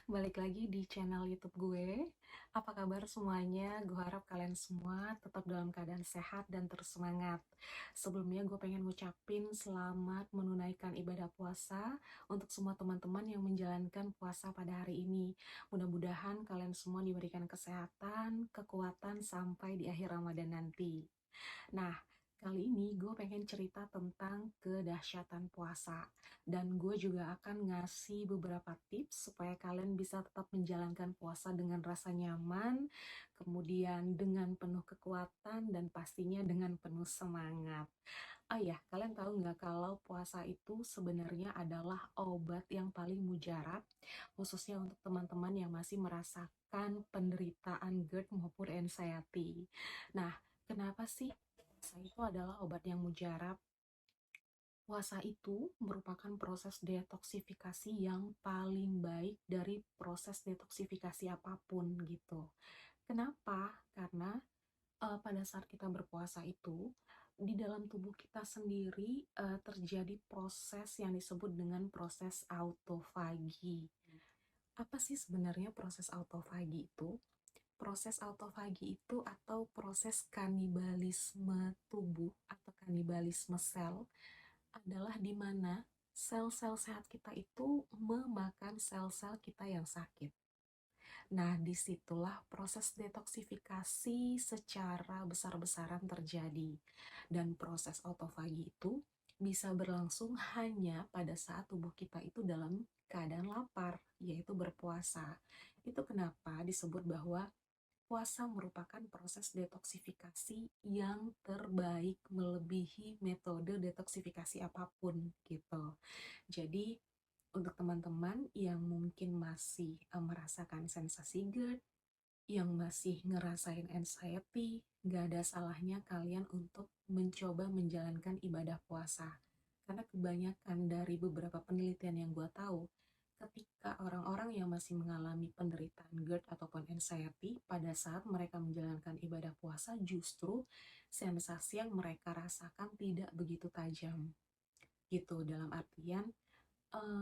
Balik lagi di channel YouTube gue. Apa kabar semuanya? Gue harap kalian semua tetap dalam keadaan sehat dan terus semangat. Sebelumnya gue pengen ngucapin selamat menunaikan ibadah puasa untuk semua teman-teman yang menjalankan puasa pada hari ini. Mudah-mudahan kalian semua diberikan kesehatan, kekuatan sampai di akhir Ramadan nanti. Nah, kali ini gue pengen cerita tentang kedahsyatan puasa. Dan gue juga akan ngasih beberapa tips supaya kalian bisa tetap menjalankan puasa dengan rasa nyaman, kemudian dengan penuh kekuatan, dan pastinya dengan penuh semangat. Oh ya, kalian tahu nggak kalau puasa itu sebenarnya adalah obat yang paling mujarab, khususnya untuk teman-teman yang masih merasakan penderitaan GERD maupun anxiety. Nah, kenapa sih puasa itu adalah obat yang mujarab? Puasa itu merupakan proses detoksifikasi yang paling baik dari proses detoksifikasi apapun gitu. Kenapa? Karena pada saat kita berpuasa itu di dalam tubuh kita sendiri terjadi proses yang disebut dengan proses autofagi. Apa sih sebenarnya proses autofagi itu? Proses autofagi itu atau proses kanibalisme tubuh atau kanibalisme sel adalah di mana sel-sel sehat kita itu memakan sel-sel kita yang sakit. Nah, disitulah proses detoksifikasi secara besar-besaran terjadi. Dan proses autofagi itu bisa berlangsung hanya pada saat tubuh kita itu dalam keadaan lapar, yaitu berpuasa. Itu kenapa disebut bahwa puasa merupakan proses detoksifikasi yang terbaik melebihi metode detoksifikasi apapun gitu. Jadi untuk teman-teman yang mungkin masih merasakan sensasi GERD, yang masih ngerasain anxiety, gak ada salahnya kalian untuk mencoba menjalankan ibadah puasa. Karena kebanyakan dari beberapa penelitian yang gue tahu, ketika orang-orang yang masih mengalami penderitaan GERD ataupun anxiety, pada saat mereka menjalankan ibadah puasa, justru sensasi yang mereka rasakan tidak begitu tajam. Gitu, dalam artian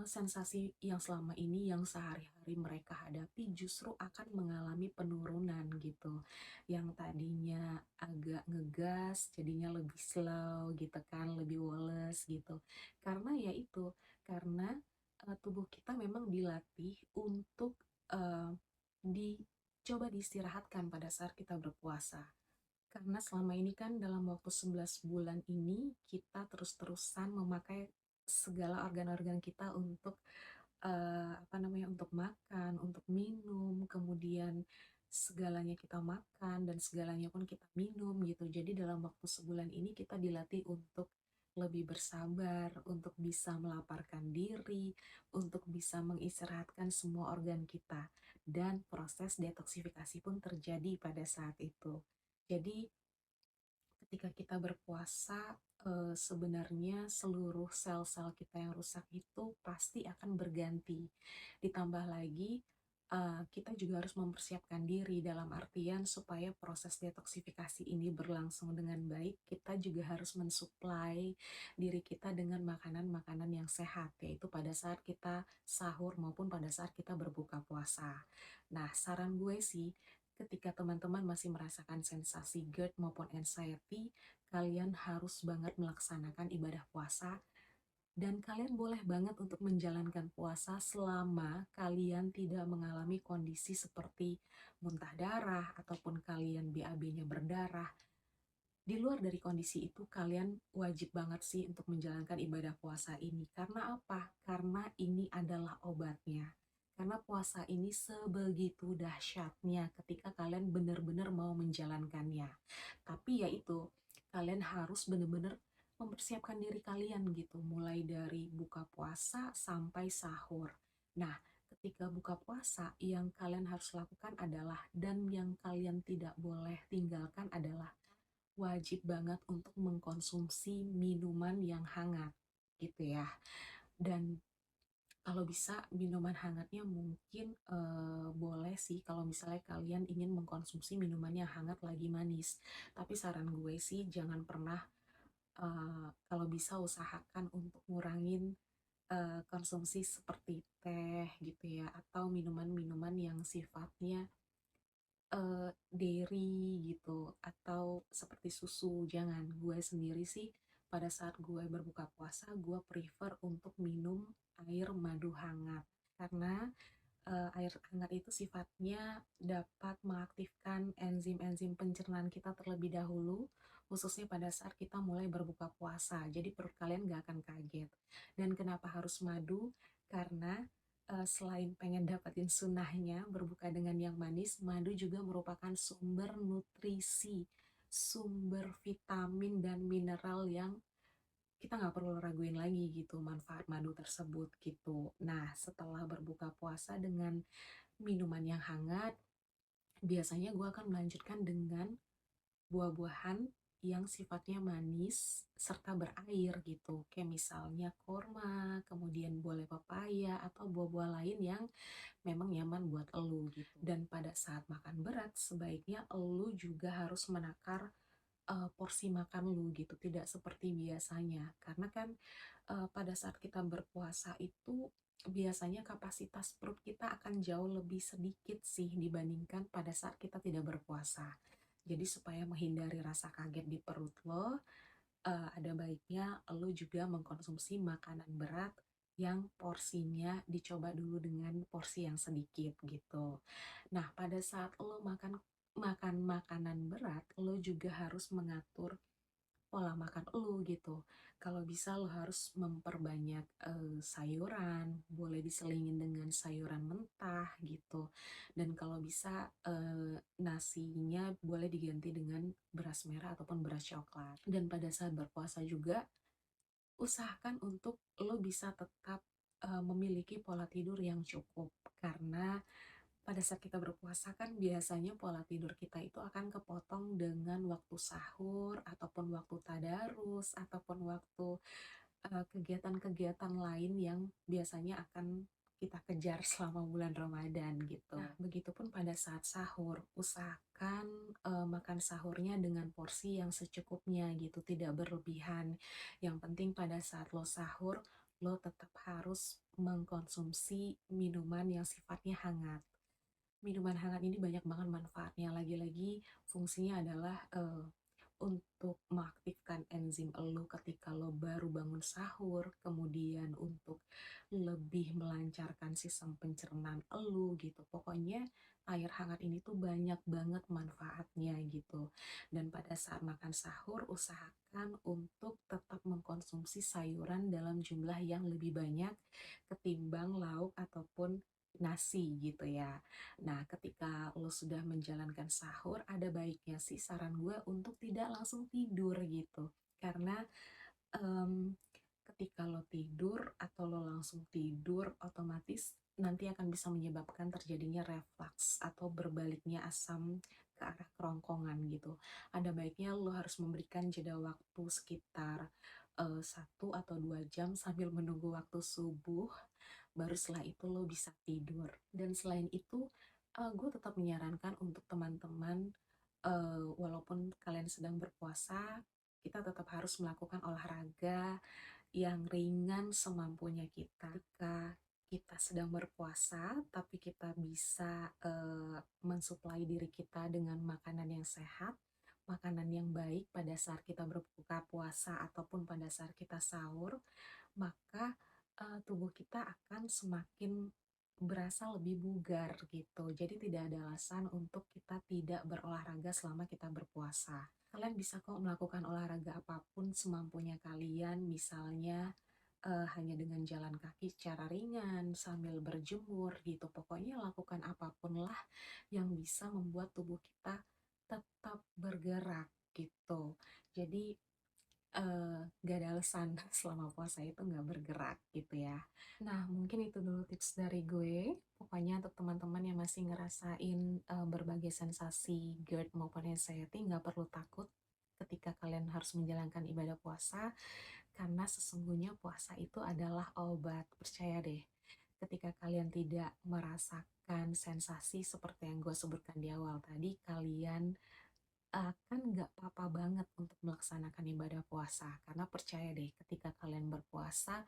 sensasi yang selama ini yang sehari-hari mereka hadapi justru akan mengalami penurunan gitu. Yang tadinya agak ngegas, jadinya lebih slow gitu kan, lebih woles gitu. Karena ya itu, karena tubuh kita memang dilatih untuk uh, dicoba diistirahatkan pada saat kita berpuasa. Karena selama ini kan dalam waktu 11 bulan ini kita terus-terusan memakai segala organ-organ kita untuk apa namanya, untuk makan, untuk minum, kemudian segalanya kita makan dan segalanya pun kita minum gitu. Jadi dalam waktu sebulan ini kita dilatih untuk lebih bersabar, untuk bisa melaparkan diri, untuk bisa mengistirahatkan semua organ kita. Dan proses detoksifikasi pun terjadi pada saat itu. Jadi ketika kita berpuasa, sebenarnya seluruh sel-sel kita yang rusak itu pasti akan berganti. Ditambah lagi, kita juga harus mempersiapkan diri dalam artian supaya proses detoksifikasi ini berlangsung dengan baik, kita juga harus mensuplai diri kita dengan makanan-makanan yang sehat, yaitu pada saat kita sahur maupun pada saat kita berbuka puasa. Nah, saran gue sih, ketika teman-teman masih merasakan sensasi GERD maupun anxiety, kalian harus banget melaksanakan ibadah puasa dan kalian boleh banget untuk menjalankan puasa selama kalian tidak mengalami kondisi seperti muntah darah ataupun kalian BAB-nya berdarah. Di luar dari kondisi itu, kalian wajib banget sih untuk menjalankan ibadah puasa ini. Karena apa? Karena ini adalah obatnya. Karena puasa ini sebegitu dahsyatnya ketika kalian benar-benar mau menjalankannya. Tapi ya itu, kalian harus benar-benar mempersiapkan diri kalian gitu. Mulai dari buka puasa sampai sahur. Nah, ketika buka puasa, yang kalian harus lakukan adalah, dan yang kalian tidak boleh tinggalkan adalah, wajib banget untuk mengkonsumsi minuman yang hangat gitu ya. Dan kalau bisa minuman hangatnya mungkin boleh sih kalau misalnya kalian ingin mengkonsumsi minuman yang hangat lagi manis. Tapi saran gue sih jangan pernah, kalau bisa usahakan untuk ngurangin konsumsi seperti teh gitu ya, atau atau minuman-minuman yang sifatnya dairy gitu atau seperti susu, jangan. Gue sendiri sih pada saat gue berbuka puasa, gue prefer untuk minum air madu hangat karena air hangat itu sifatnya dapat mengaktifkan enzim-enzim pencernaan kita terlebih dahulu, khususnya pada saat kita mulai berbuka puasa. Jadi perut kalian gak akan kaget. Dan kenapa harus madu? Karena selain pengen dapetin sunnahnya berbuka dengan yang manis, madu juga merupakan sumber nutrisi, sumber vitamin dan mineral yang kita nggak perlu raguin lagi gitu manfaat madu tersebut gitu. Nah, setelah berbuka puasa dengan minuman yang hangat, biasanya gue akan melanjutkan dengan buah-buahan yang sifatnya manis serta berair gitu. Kayak misalnya korma, kemudian boleh pepaya atau buah-buah lain yang memang nyaman buat elu gitu. Dan pada saat makan berat, sebaiknya elu juga harus menakar porsi makan lu gitu, tidak seperti biasanya. Karena kan pada saat kita berpuasa itu biasanya kapasitas perut kita akan jauh lebih sedikit sih dibandingkan pada saat kita tidak berpuasa. Jadi supaya menghindari rasa kaget di perut lo, ada baiknya lo juga mengkonsumsi makanan berat yang porsinya dicoba dulu dengan porsi yang sedikit gitu. Nah, pada saat lo makan makan makanan berat, lo juga harus mengatur pola makan lo gitu. Kalau bisa lo harus memperbanyak sayuran, boleh diselingin dengan sayuran mentah gitu. Dan kalau bisa nasinya boleh diganti dengan beras merah ataupun beras coklat. Dan pada saat berpuasa juga usahakan untuk lo bisa tetap memiliki pola tidur yang cukup karena pada saat kita berpuasa kan biasanya pola tidur kita itu akan kepotong dengan waktu sahur ataupun waktu tadarus ataupun waktu kegiatan-kegiatan lain yang biasanya akan kita kejar selama bulan Ramadan gitu. Nah, begitupun pada saat sahur, usahakan makan sahurnya dengan porsi yang secukupnya gitu, tidak berlebihan. Yang penting pada saat lo sahur, lo tetap harus mengkonsumsi minuman yang sifatnya hangat. Minuman hangat ini banyak banget manfaatnya, lagi-lagi fungsinya adalah untuk mengaktifkan enzim elu ketika lo baru bangun sahur, kemudian untuk lebih melancarkan sistem pencernaan elu gitu. Pokoknya air hangat ini tuh banyak banget manfaatnya gitu. Dan pada saat makan sahur usahakan untuk tetap mengkonsumsi sayuran dalam jumlah yang lebih banyak ketimbang lauk ataupun nasi gitu ya. Nah, ketika lo sudah menjalankan sahur, ada baiknya sih saran gue untuk tidak langsung tidur gitu. Karena em, ketika lo tidur atau lo langsung tidur, otomatis nanti akan bisa menyebabkan terjadinya reflux atau berbaliknya asam ke arah kerongkongan gitu. Ada baiknya lo harus memberikan jeda waktu sekitar 1 atau 2 jam sambil menunggu waktu subuh, baru setelah itu lo bisa tidur. Dan selain itu gue tetap menyarankan untuk teman-teman walaupun kalian sedang berpuasa, kita tetap harus melakukan olahraga yang ringan semampunya kita. Ketika kita sedang berpuasa tapi kita bisa mensuplai diri kita dengan makanan yang sehat, makanan yang baik pada saat kita berbuka puasa ataupun pada saat kita sahur, maka tubuh kita akan semakin berasa lebih bugar gitu. Jadi tidak ada alasan untuk kita tidak berolahraga selama kita berpuasa. Kalian bisa kok melakukan olahraga apapun semampunya kalian, misalnya hanya dengan jalan kaki secara ringan sambil berjemur gitu. Pokoknya lakukan apapun lah yang bisa membuat tubuh kita tetap bergerak gitu. Jadi gak ada alasan selama puasa itu gak bergerak gitu ya. Nah, mungkin itu dulu tips dari gue. Pokoknya untuk teman-teman yang masih ngerasain berbagai sensasi GERD maupun anxiety, gak perlu takut ketika kalian harus menjalankan ibadah puasa, karena sesungguhnya puasa itu adalah obat. Percaya deh, ketika kalian tidak merasakan sensasi seperti yang gue sebutkan di awal tadi, kalian kan nggak apa-apa banget untuk melaksanakan ibadah puasa. Karena percaya deh, ketika kalian berpuasa,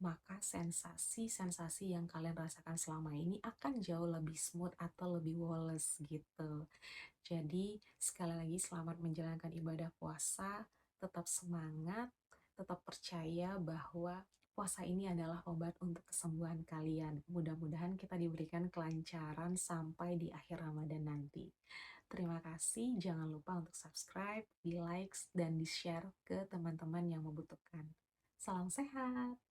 maka sensasi-sensasi yang kalian rasakan selama ini akan jauh lebih smooth atau lebih woles gitu. Jadi, sekali lagi selamat menjalankan ibadah puasa, tetap semangat, tetap percaya bahwa puasa ini adalah obat untuk kesembuhan kalian. Mudah-mudahan kita diberikan kelancaran sampai di akhir Ramadan nanti. Terima kasih, jangan lupa untuk subscribe, di-like, dan di-share ke teman-teman yang membutuhkan. Salam sehat!